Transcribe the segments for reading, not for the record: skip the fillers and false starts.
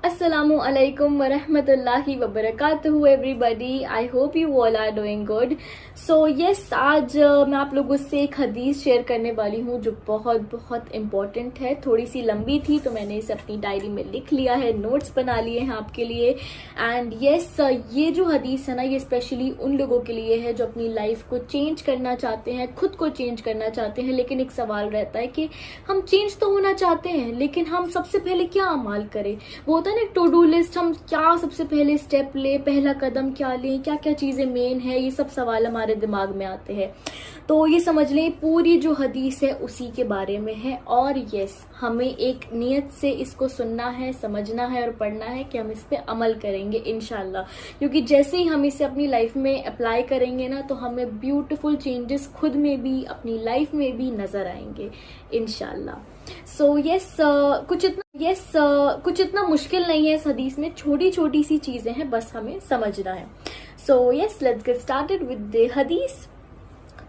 Assalamu alaikum wa rahmatullahi wa barakatuhu everybody. I hope you all are doing good. So yes, आज मैं आप लोगों से एक हदीस शेयर करने वाली हूँ जो बहुत बहुत इम्पोर्टेंट है। थोड़ी सी लंबी थी तो मैंने इसे अपनी डायरी में लिख लिया है, नोट्स बना लिए हैं आपके लिए। एंड yes, ये जो हदीस है ना, ये स्पेशली उन लोगों के लिए है जो अपनी लाइफ को चेंज करना चाहते हैं, खुद को चेंज करना चाहते हैं। लेकिन एक सवाल रहता है कि हम चेंज तो होना चाहते हैं, लेकिन हम सबसे पहले क्या अमल करें। वो होता है ना टू डू लिस्ट, हम क्या सबसे पहले स्टेप ले, पहला कदम क्या लें, क्या क्या चीजें मेन है, ये सब सवाल हमारे दिमाग में आते हैं। तो ये समझ लें पूरी जो हदीस है उसी के बारे में है। और यस, हमें एक नियत से इसको सुनना है, समझना है और पढ़ना है कि हम इस पे अमल करेंगे इंशाल्लाह। क्योंकि जैसे ही हम इसे अपनी लाइफ में अप्लाई करेंगे ना, तो हमें ब्यूटीफुल चेंजेस खुद में भी, अपनी लाइफ में भी नजर आएंगे इंशाल्लाह। सो यस, कुछ इतना मुश्किल नहीं है इस हदीस में, छोटी छोटी सी चीजें हैं, बस हमें समझना है। So yes, let's get started with the हदीस।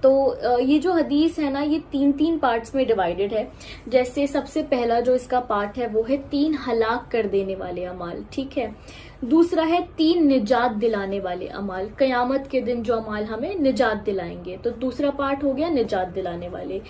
तो ये जो हदीस है ना, ये तीन पार्ट्स में डिवाइडेड है। जैसे सबसे पहला जो इसका पार्ट है वो है 3 हलाक कर देने वाले अमाल, ठीक है। दूसरा है 3 निजात दिलाने वाले अमाल, कयामत के दिन जो अमाल हमें निजात दिलाएंगे। तो दूसरा पार्ट हो गया निजात दिलाने वाले।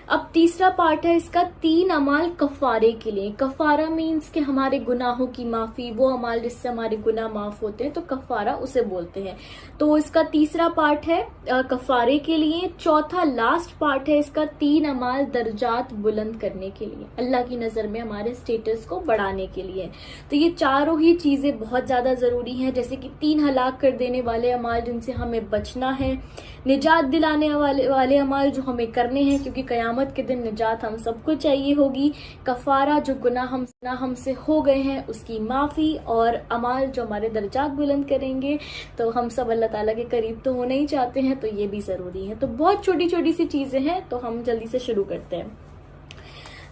अब तीसरा पार्ट है इसका 3 अमाल कफारे के लिए। कफारा मीन्स कि हमारे गुनाहों की माफी, वो अमाल जिससे हमारे गुनाह माफ होते हैं, तो कफारा उसे बोलते हैं। तो इसका तीसरा पार्ट है कफारे के लिए। चौथा लास्ट पार्ट है इसका 3 अमाल दर्जात बुलंद करने के लिए, अल्लाह की नजर में हमारे स्टेटस को बढ़ाने के लिए। तो ये चारों ही चीजें बहुत ज्यादा जरूरी हैं। जैसे कि 3 हलाक कर देने वाले अमाल जिनसे हमें बचना है, निजात दिलाने वाले अमाल जो हमें करने हैं क्योंकि कयामत के दिन निजात हम सबको चाहिए होगी। कफारा जो गुनाह हमसे हो गए हैं उसकी माफी, और अमाल जो हमारे दर्जात बुलंद करेंगे। तो हम सब अल्लाह ताला के करीब तो होना ही चाहते हैं, तो ये भी जरूरी है। तो बहुत छोटी छोटी सी चीजें हैं, तो हम जल्दी से शुरू करते हैं।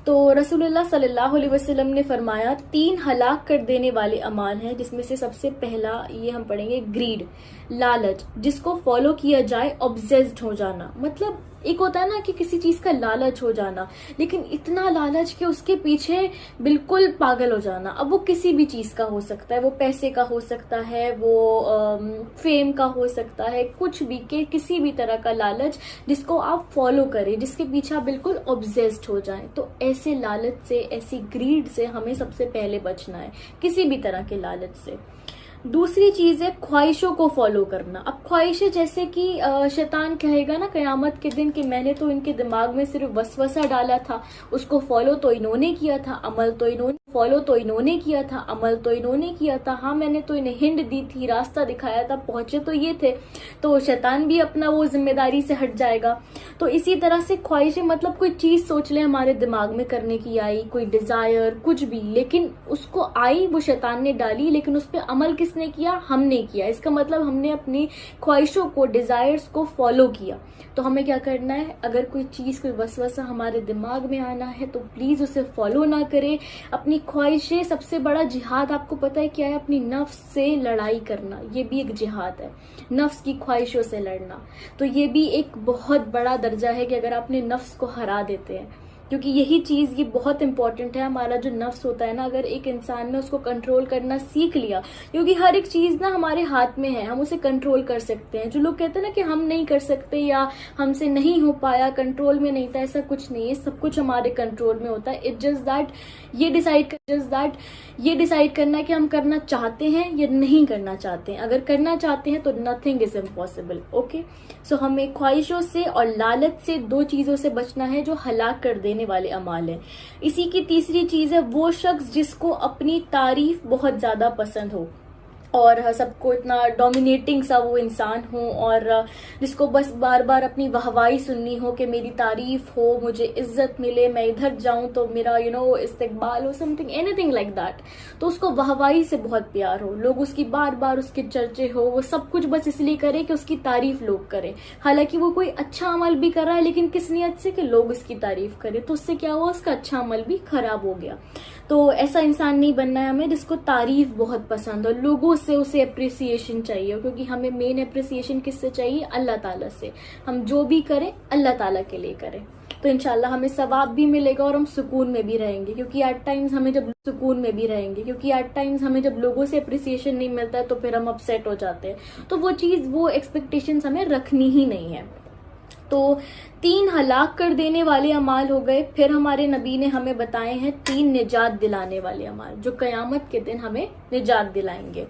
तो रसूलुल्लाह सल्लल्लाहु अलैहि वसल्लम ने फरमाया 3 हलाक कर देने वाले अमाल हैं, जिसमें से सबसे पहला ये हम पढ़ेंगे ग्रीड, लालच, जिसको फॉलो किया जाए ऑब्सेस्ड हो जाना। मतलब एक होता है ना कि किसी चीज का लालच हो जाना, लेकिन इतना लालच कि उसके पीछे बिल्कुल पागल हो जाना। अब वो किसी भी चीज का हो सकता है, वो पैसे का हो सकता है, वो फेम का हो सकता है, कुछ भी के किसी भी तरह का लालच जिसको आप फॉलो करें, जिसके पीछे आप बिल्कुल ऑब्सेस्ड हो जाएं। तो ऐसे लालच से, ऐसी ग्रीड से हमें सबसे पहले बचना है, किसी भी तरह के लालच से। दूसरी चीज है ख्वाहिशों को फॉलो करना। अब ख्वाहिशें जैसे कि शैतान कहेगा ना कयामत के दिन कि मैंने तो इनके दिमाग में सिर्फ वसवसा डाला था, उसको फॉलो तो इन्होंने किया था, अमल तो इन्होंने किया था, अमल तो इन्होंने किया था। हाँ, मैंने तो इन्हें हिंट दी थी, रास्ता दिखाया था, पहुंचे तो ये थे। तो शैतान भी अपना वो जिम्मेदारी से हट जाएगा। तो इसी तरह से ख्वाहिशें, मतलब कोई चीज सोच ले हमारे दिमाग में करने की आई, कोई डिजायर कुछ भी, लेकिन उसको आई, वो शैतान ने डाली, लेकिन उस पर अमल किसने किया? हमने किया। इसका मतलब हमने अपनी ख्वाहिशों को, डिजायर्स को फॉलो किया। तो हमें क्या करना है, अगर कोई चीज, कोई वसवसा हमारे दिमाग में आना है तो प्लीज उसे फॉलो ना करें। अपनी ख्वाहिशें, सबसे बड़ा जिहाद आपको पता है क्या है? अपनी नफ्स से लड़ाई करना, ये भी एक जिहाद है, नफ्स की ख्वाहिशों से लड़ना। तो ये भी एक बहुत बड़ा दर्जा है कि अगर आपने नफ्स को हरा देते हैं, क्योंकि यही चीज ये बहुत इंपॉर्टेंट है। हमारा जो नफ्स होता है ना, अगर एक इंसान ने उसको कंट्रोल करना सीख लिया, क्योंकि हर एक चीज ना हमारे हाथ में है, हम उसे कंट्रोल कर सकते हैं। जो लोग कहते हैं ना कि हम नहीं कर सकते या हमसे नहीं हो पाया, कंट्रोल में नहीं था, ऐसा कुछ नहीं है, सब कुछ हमारे कंट्रोल में होता है। इट जस्ट दैट ये डिसाइड करना है कि हम करना चाहते हैं या नहीं करना चाहते हैं। अगर करना चाहते हैं तो नथिंग इज इम्पॉसिबल। ओके, सो हमें ख्वाहिशों से और लालच से, 2 चीजों से बचना है जो हलाक कर देने वाले अमाल है। इसी की तीसरी चीज है वो शख्स जिसको अपनी तारीफ बहुत ज्यादा पसंद हो और सबको इतना डोमिनेटिंग सा वो इंसान हो, और जिसको बस बार बार अपनी वाहवाही सुननी हो कि मेरी तारीफ हो, मुझे इज्जत मिले, मैं इधर जाऊं तो मेरा इस्तेकबाल हो, समथिंग एनीथिंग लाइक दैट। तो उसको वाहवाही से बहुत प्यार हो, लोग उसकी बार बार उसके चर्चे हो, वो सब कुछ बस इसलिए करे कि उसकी तारीफ लोग करें। हालांकि वो कोई अच्छा अमल भी कर रहा है, लेकिन किस नियत से कि लोग उसकी तारीफ करें। तो उससे क्या हुआ, उसका अच्छा अमल भी खराब हो गया। तो ऐसा इंसान नहीं बनना है हमें, जिसको तारीफ बहुत पसंद हो, लोगों से उसे अप्रिसिएशन चाहिए। क्योंकि हमें मेन अप्रिसिएशन किससे चाहिए? अल्लाह ताला से। हम जो भी करें अल्लाह ताला के लिए करें। तो इंशाल्लाह हमें सवाब भी मिलेगा और हम सुकून में भी रहेंगे, क्योंकि एट टाइम्स हमें जब लोगों से अप्रिसिएशन नहीं मिलता है तो फिर हम अपसेट हो जाते हैं। तो वो एक्सपेक्टेशंस हमें रखनी ही नहीं है। तो 3 हलाक कर देने वाले अमाल हो गए। फिर हमारे नबी ने हमें बताए हैं 3 निजात दिलाने वाले अमाल, जो कयामत के दिन हमें निजात दिलाएंगे।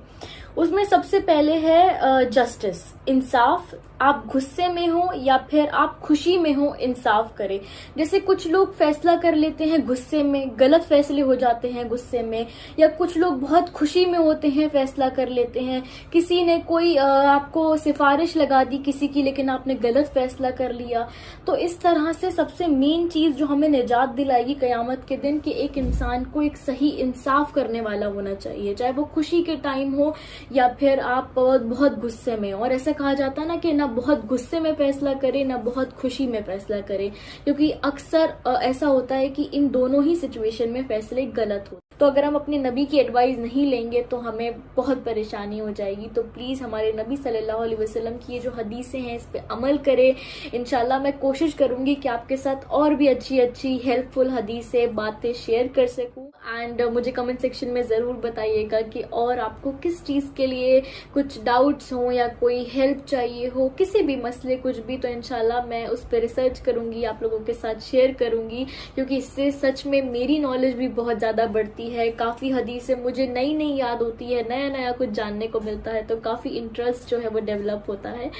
उसमें सबसे पहले है जस्टिस, इंसाफ। आप गुस्से में हो या फिर आप खुशी में हो, इंसाफ करें। जैसे कुछ लोग फैसला कर लेते हैं गुस्से में, गलत फैसले हो जाते हैं गुस्से में, या कुछ लोग बहुत खुशी में होते हैं, फैसला कर लेते हैं। किसी ने कोई आपको सिफारिश लगा दी किसी की, लेकिन आपने गलत फैसला कर लिया। तो इस तरह से सबसे मेन चीज जो हमें निजात दिलाएगी कयामत के दिन, कि एक इंसान को एक सही इंसाफ करने वाला होना चाहिए, चाहे वो खुशी के टाइम हो या फिर आप बहुत गुस्से में हो। और ऐसा कहा जाता है ना कि ना बहुत गुस्से में फैसला करे ना बहुत खुशी में फैसला करे, क्योंकि अक्सर ऐसा होता है कि इन दोनों ही सिचुएशन में फैसले गलत होते। तो अगर हम अपने नबी की एडवाइस नहीं लेंगे तो हमें बहुत परेशानी हो जाएगी। तो प्लीज हमारे नबी सल्लल्लाहु अलैहि वसल्लम की ये जो हदीसें हैं इस पे अमल करें। इंशाल्लाह मैं कोशिश करूंगी कि आपके साथ और भी अच्छी अच्छी हेल्पफुल हदीसें, बातें शेयर कर सकूं। एंड मुझे कमेंट सेक्शन में जरूर बताइएगा कि और आपको किस चीज के लिए कुछ डाउट्स हो या कोई हेल्प चाहिए हो, किसी भी मसले कुछ भी, तो इंशाल्लाह मैं उस पर रिसर्च करूंगी, आप लोगों के साथ शेयर करूंगी, क्योंकि इससे सच में मेरी नॉलेज भी बहुत ज्यादा बढ़ती है। काफी हदीसें मुझे नई नई याद होती है, नया नया कुछ जानने को मिलता है, तो काफी इंटरेस्ट जो है वो डेवलप होता है।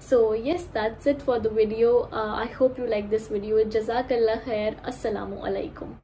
So yes, that's it for the video. I hope you like this video. जज़ाकल्लाह खैर। अस्सलामु अलैकुम।